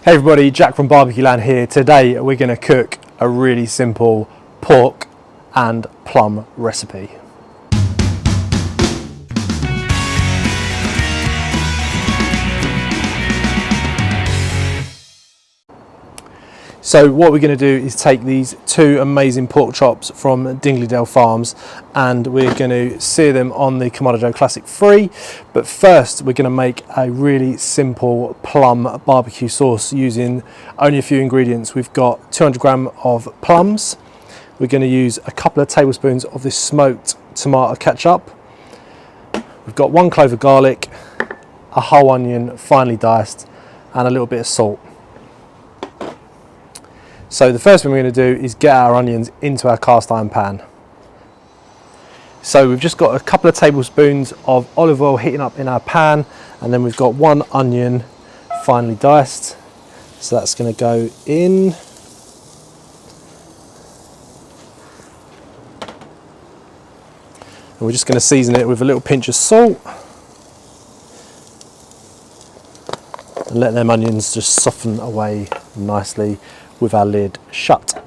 Hey everybody, Jack from BBQ Land here. Today we're going to cook a really simple pork and plum recipe. So what we're going to do is take these two amazing pork chops from Dingley Farms and we're going to sear them on the Kamado Joe Classic 3. But first we're going to make a really simple plum barbecue sauce using only a few ingredients. We've got 200 grams of plums. We're going to use a couple of tablespoons of this smoked tomato ketchup. We've got 1 clove of garlic, a whole onion finely diced, and a little bit of salt. So the first thing we're going to do is get our onions into our cast iron pan. So we've just got a couple of tablespoons of olive oil heating up in our pan, and then we've got 1 onion finely diced. So that's going to go in. And we're just going to season it with a little pinch of salt. And let them onions just soften away nicely with our lid shut.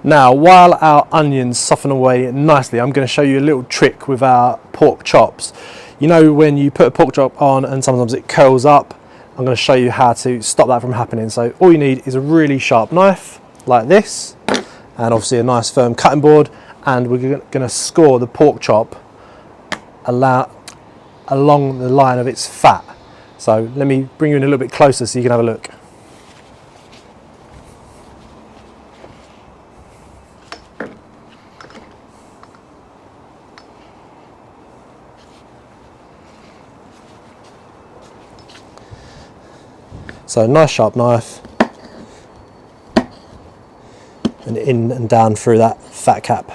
Now, while our onions soften away nicely, I'm going to show you a little trick with our pork chops. You know when you put a pork chop on and sometimes it curls up? I'm going to show you how to stop that from happening. So all you need is a really sharp knife like this, and obviously a nice firm cutting board, and we're going to score the pork chop along the line of its fat. So let me bring you in a little bit closer so you can have a look. So nice sharp knife, and in and down through that fat cap.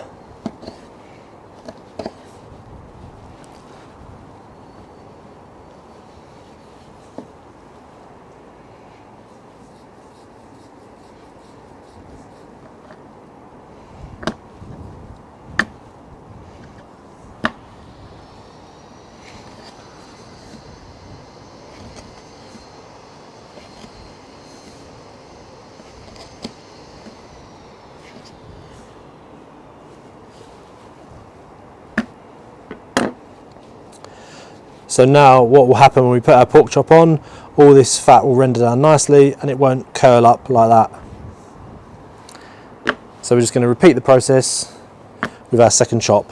So now what will happen when we put our pork chop on, all this fat will render down nicely and it won't curl up like that. So we're just going to repeat the process with our second chop.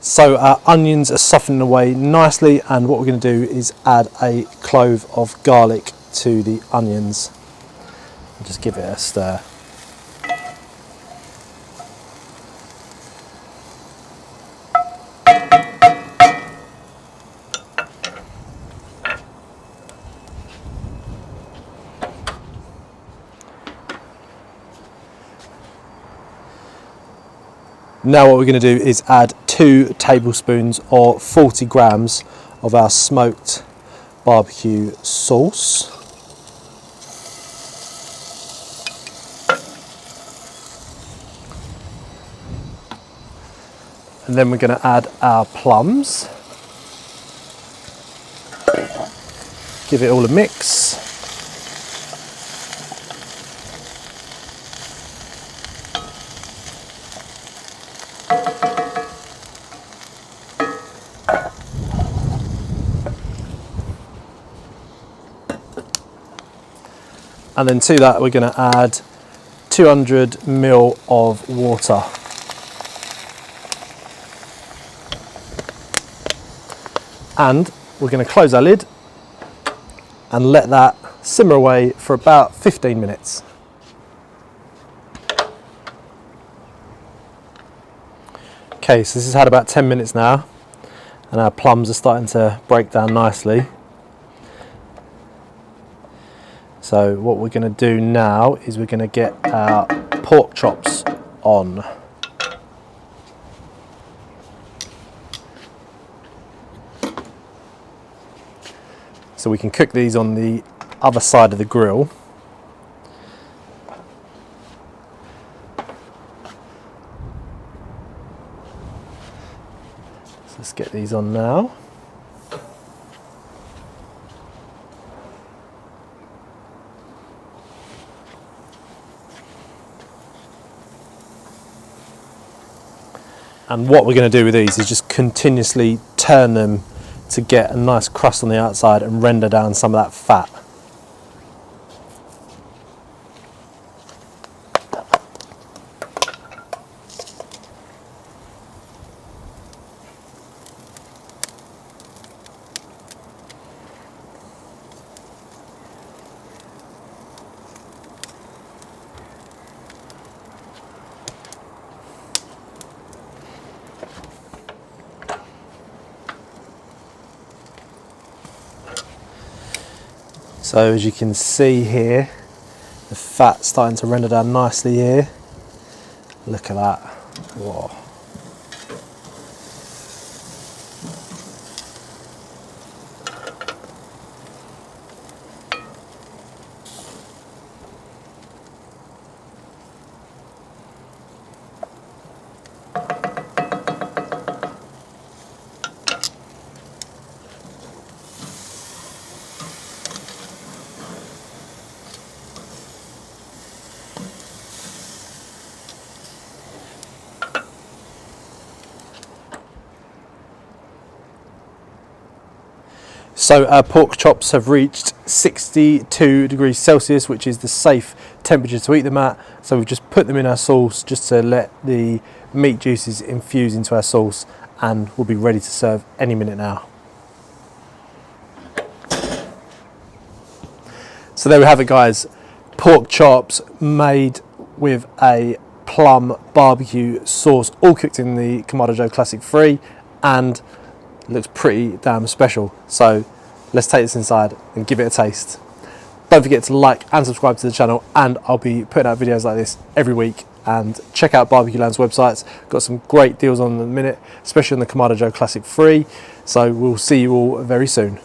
So our onions are softening away nicely, and what we're going to do is add a clove of garlic to the onions. Just give it a stir. Now what we're going to do is add 2 tablespoons or 40 grams of our smoked barbecue sauce. And then we're going to add our plums. Give it all a mix. And then to that we're going to add 200 ml of water. And we're going to close our lid and let that simmer away for about 15 minutes. Okay, so this has had about 10 minutes now, and our plums are starting to break down nicely. So what we're going to do now is we're going to get our pork chops on. So we can cook these on the other side of the grill. So let's get these on now. And what we're going to do with these is just continuously turn them to get a nice crust on the outside and render down some of that fat. So as you can see here, the fat's starting to render down nicely here. Look at that. Whoa. So our pork chops have reached 62 degrees Celsius, which is the safe temperature to eat them at. So we've just put them in our sauce just to let the meat juices infuse into our sauce, and we'll be ready to serve any minute now. So there we have it, guys. Pork chops made with a plum barbecue sauce, all cooked in the Kamado Joe Classic 3, and looks pretty damn special. So let's take this inside and give it a taste. Don't forget to like and subscribe to the channel, and I'll be putting out videos like this every week. And check out BBQ Land's websites, got some great deals on in a minute, especially on the Kamado Joe Classic 3. So we'll see you all very soon.